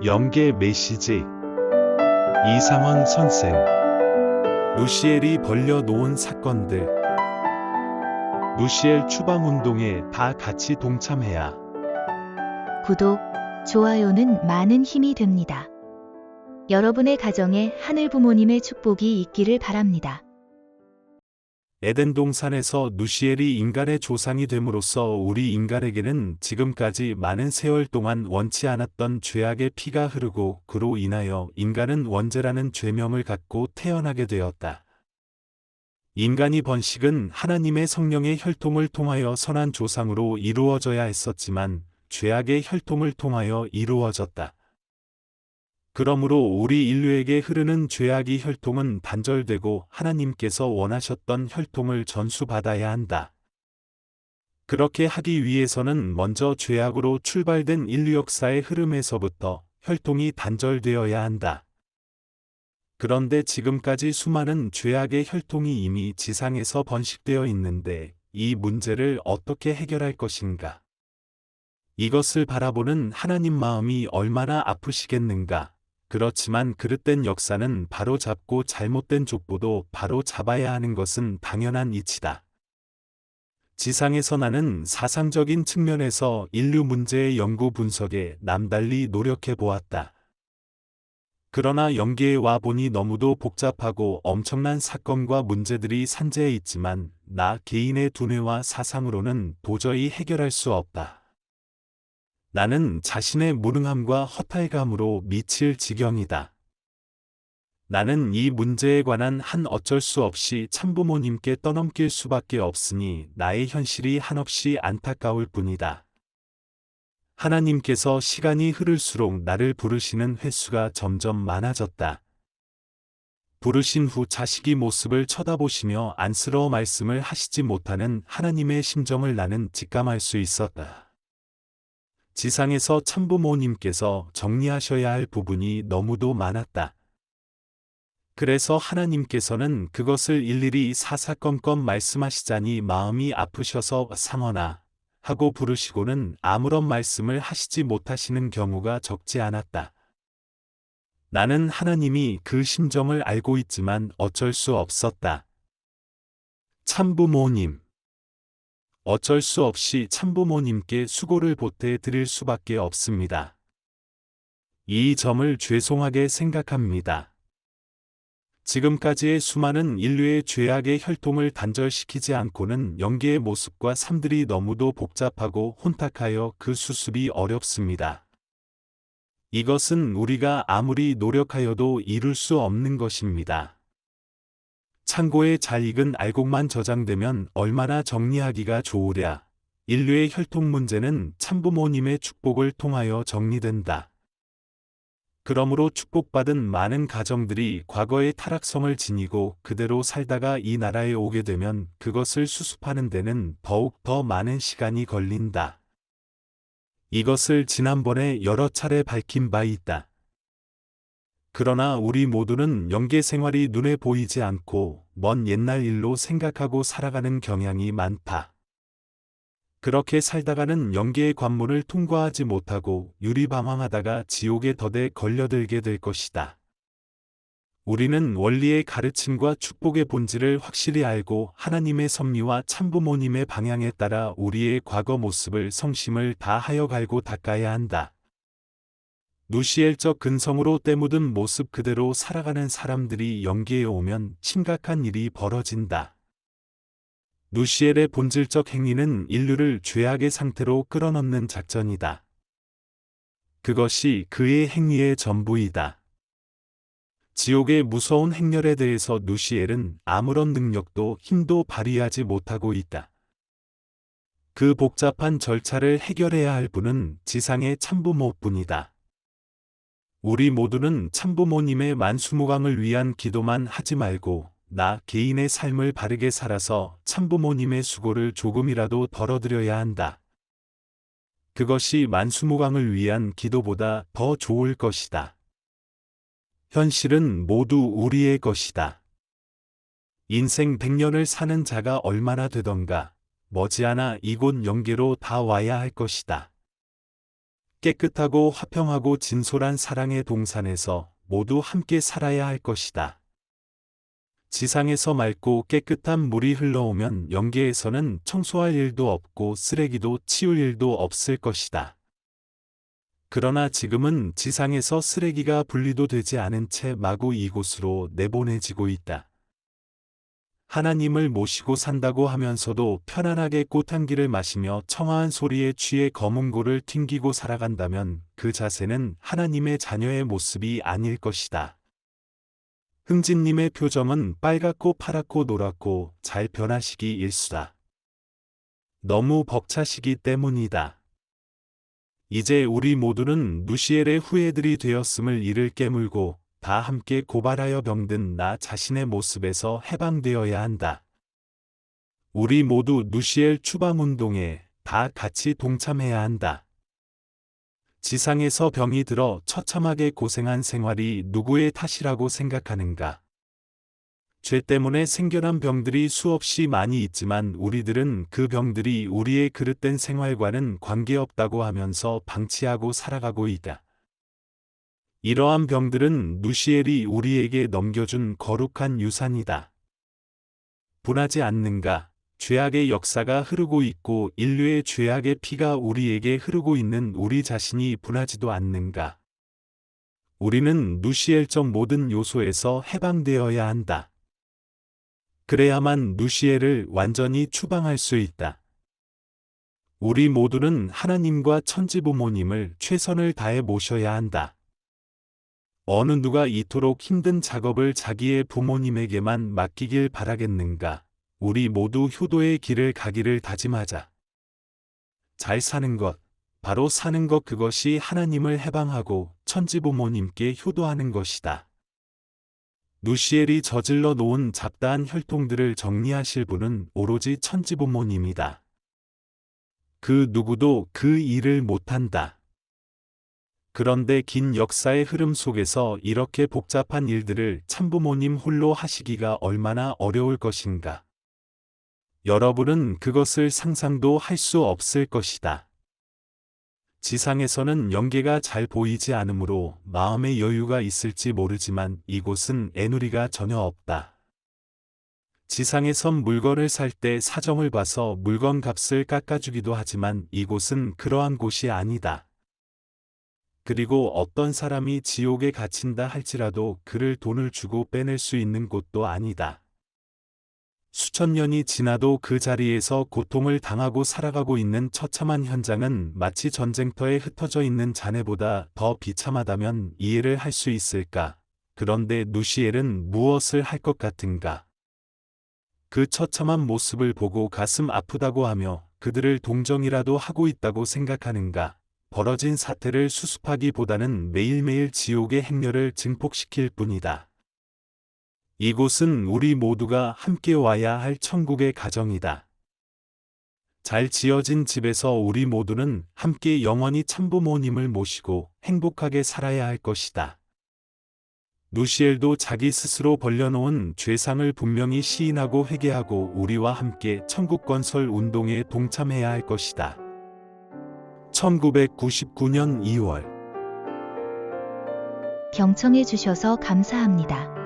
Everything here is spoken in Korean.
영계 메시지 이상원 선생. 루시엘이 벌려놓은 사건들. 루시엘 추방운동에 다 같이 동참해야. 구독, 좋아요는 많은 힘이 됩니다. 여러분의 가정에 하늘 부모님의 축복이 있기를 바랍니다. 에덴 동산에서 루시엘이 인간의 조상이 됨으로써 우리 인간에게는 지금까지 많은 세월 동안 원치 않았던 죄악의 피가 흐르고 그로 인하여 인간은 원죄라는 죄명을 갖고 태어나게 되었다. 인간이 번식은 하나님의 성령의 혈통을 통하여 선한 조상으로 이루어져야 했었지만 죄악의 혈통을 통하여 이루어졌다. 그러므로 우리 인류에게 흐르는 죄악의 혈통은 단절되고 하나님께서 원하셨던 혈통을 전수받아야 한다. 그렇게 하기 위해서는 먼저 죄악으로 출발된 인류 역사의 흐름에서부터 혈통이 단절되어야 한다. 그런데 지금까지 수많은 죄악의 혈통이 이미 지상에서 번식되어 있는데 이 문제를 어떻게 해결할 것인가? 이것을 바라보는 하나님 마음이 얼마나 아프시겠는가? 그렇지만 그릇된 역사는 바로잡고 잘못된 족보도 바로잡아야 하는 것은 당연한 이치다. 지상에서 나는 사상적인 측면에서 인류 문제의 연구 분석에 남달리 노력해 보았다. 그러나 영계에 와 보니 너무도 복잡하고 엄청난 사건과 문제들이 산재해 있지만 나 개인의 두뇌와 사상으로는 도저히 해결할 수 없다. 나는 자신의 무능함과 허탈감으로 미칠 지경이다. 나는 이 문제에 관한 한 어쩔 수 없이 참부모님께 떠넘길 수밖에 없으니 나의 현실이 한없이 안타까울 뿐이다. 하나님께서 시간이 흐를수록 나를 부르시는 횟수가 점점 많아졌다. 부르신 후 자식이 모습을 쳐다보시며 안쓰러워 말씀을 하시지 못하는 하나님의 심정을 나는 직감할 수 있었다. 지상에서 참부모님께서 정리하셔야 할 부분이 너무도 많았다. 그래서 하나님께서는 그것을 일일이 사사건건 말씀하시자니 마음이 아프셔서 상언아 하고 부르시고는 아무런 말씀을 하시지 못하시는 경우가 적지 않았다. 나는 하나님이 그 심정을 알고 있지만 어쩔 수 없었다. 참부모님. 어쩔 수 없이 참부모님께 수고를 보태 드릴 수밖에 없습니다. 이 점을 죄송하게 생각합니다. 지금까지의 수많은 인류의 죄악의 혈통을 단절시키지 않고는 영계의 모습과 삶들이 너무도 복잡하고 혼탁하여 그 수습이 어렵습니다. 이것은 우리가 아무리 노력하여도 이룰 수 없는 것입니다. 창고에 잘 익은 알곡만 저장되면 얼마나 정리하기가 좋으랴. 인류의 혈통 문제는 참부모님의 축복을 통하여 정리된다. 그러므로 축복받은 많은 가정들이 과거의 타락성을 지니고 그대로 살다가 이 나라에 오게 되면 그것을 수습하는 데는 더욱 더 많은 시간이 걸린다. 이것을 지난번에 여러 차례 밝힌 바 있다. 그러나 우리 모두는 영계 생활이 눈에 보이지 않고 먼 옛날 일로 생각하고 살아가는 경향이 많다. 그렇게 살다가는 영계의 관문을 통과하지 못하고 유리방황하다가 지옥의 덫에 걸려들게 될 것이다. 우리는 원리의 가르침과 축복의 본질을 확실히 알고 하나님의 섭리와 참부모님의 방향에 따라 우리의 과거 모습을 성심을 다하여 갈고 닦아야 한다. 루시엘적 근성으로 때묻은 모습 그대로 살아가는 사람들이 영계에 오면 심각한 일이 벌어진다. 루시엘의 본질적 행위는 인류를 죄악의 상태로 끌어넣는 작전이다. 그것이 그의 행위의 전부이다. 지옥의 무서운 행렬에 대해서 루시엘은 아무런 능력도 힘도 발휘하지 못하고 있다. 그 복잡한 절차를 해결해야 할 분은 지상의 참부모뿐이다. 우리 모두는 참부모님의 만수무강을 위한 기도만 하지 말고 나 개인의 삶을 바르게 살아서 참부모님의 수고를 조금이라도 덜어드려야 한다. 그것이 만수무강을 위한 기도보다 더 좋을 것이다. 현실은 모두 우리의 것이다. 인생 100년을 사는 자가 얼마나 되던가 머지않아 이곳 영계로 다 와야 할 것이다. 깨끗하고 화평하고 진솔한 사랑의 동산에서 모두 함께 살아야 할 것이다. 지상에서 맑고 깨끗한 물이 흘러오면 영계에서는 청소할 일도 없고 쓰레기도 치울 일도 없을 것이다. 그러나 지금은 지상에서 쓰레기가 분리도 되지 않은 채 마구 이곳으로 내보내지고 있다. 하나님을 모시고 산다고 하면서도 편안하게 꽃향기를 마시며 청아한 소리에 취해 검은고를 튕기고 살아간다면 그 자세는 하나님의 자녀의 모습이 아닐 것이다. 흥진님의 표정은 빨갛고 파랗고 노랗고 잘 변하시기 일수다. 너무 벅차시기 때문이다. 이제 우리 모두는 누시엘의 후예들이 되었음을 이를 깨물고 다 함께 고발하여 병든 나 자신의 모습에서 해방되어야 한다. 우리 모두 누시엘 추방운동에 다 같이 동참해야 한다. 지상에서 병이 들어 처참하게 고생한 생활이 누구의 탓이라고 생각하는가? 죄 때문에 생겨난 병들이 수없이 많이 있지만 우리들은 그 병들이 우리의 그릇된 생활과는 관계없다고 하면서 방치하고 살아가고 있다. 이러한 병들은 누시엘이 우리에게 넘겨준 거룩한 유산이다. 분하지 않는가? 죄악의 역사가 흐르고 있고 인류의 죄악의 피가 우리에게 흐르고 있는 우리 자신이 분하지도 않는가? 우리는 누시엘적 모든 요소에서 해방되어야 한다. 그래야만 누시엘을 완전히 추방할 수 있다. 우리 모두는 하나님과 천지부모님을 최선을 다해 모셔야 한다. 어느 누가 이토록 힘든 작업을 자기의 부모님에게만 맡기길 바라겠는가? 우리 모두 효도의 길을 가기를 다짐하자. 잘 사는 것, 바로 사는 것, 그것이 하나님을 해방하고 천지부모님께 효도하는 것이다. 누시엘이 저질러 놓은 잡다한 혈통들을 정리하실 분은 오로지 천지부모님이다. 그 누구도 그 일을 못한다. 그런데 긴 역사의 흐름 속에서 이렇게 복잡한 일들을 참부모님 홀로 하시기가 얼마나 어려울 것인가. 여러분은 그것을 상상도 할 수 없을 것이다. 지상에서는 영계가 잘 보이지 않으므로 마음의 여유가 있을지 모르지만 이곳은 애누리가 전혀 없다. 지상에선 물건을 살 때 사정을 봐서 물건 값을 깎아주기도 하지만 이곳은 그러한 곳이 아니다. 그리고 어떤 사람이 지옥에 갇힌다 할지라도 그를 돈을 주고 빼낼 수 있는 곳도 아니다. 수천 년이 지나도 그 자리에서 고통을 당하고 살아가고 있는 처참한 현장은 마치 전쟁터에 흩어져 있는 자네보다 더 비참하다면 이해를 할 수 있을까? 그런데 누시엘은 무엇을 할 것 같은가? 그 처참한 모습을 보고 가슴 아프다고 하며 그들을 동정이라도 하고 있다고 생각하는가? 벌어진 사태를 수습하기보다는 매일매일 지옥의 행렬을 증폭시킬 뿐이다. 이곳은 우리 모두가 함께 와야 할 천국의 가정이다. 잘 지어진 집에서 우리 모두는 함께 영원히 참부모님을 모시고 행복하게 살아야 할 것이다. 누시엘도 자기 스스로 벌려놓은 죄상을 분명히 시인하고 회개하고 우리와 함께 천국 건설 운동에 동참해야 할 것이다. 1999년 2월 경청해 주셔서 감사합니다.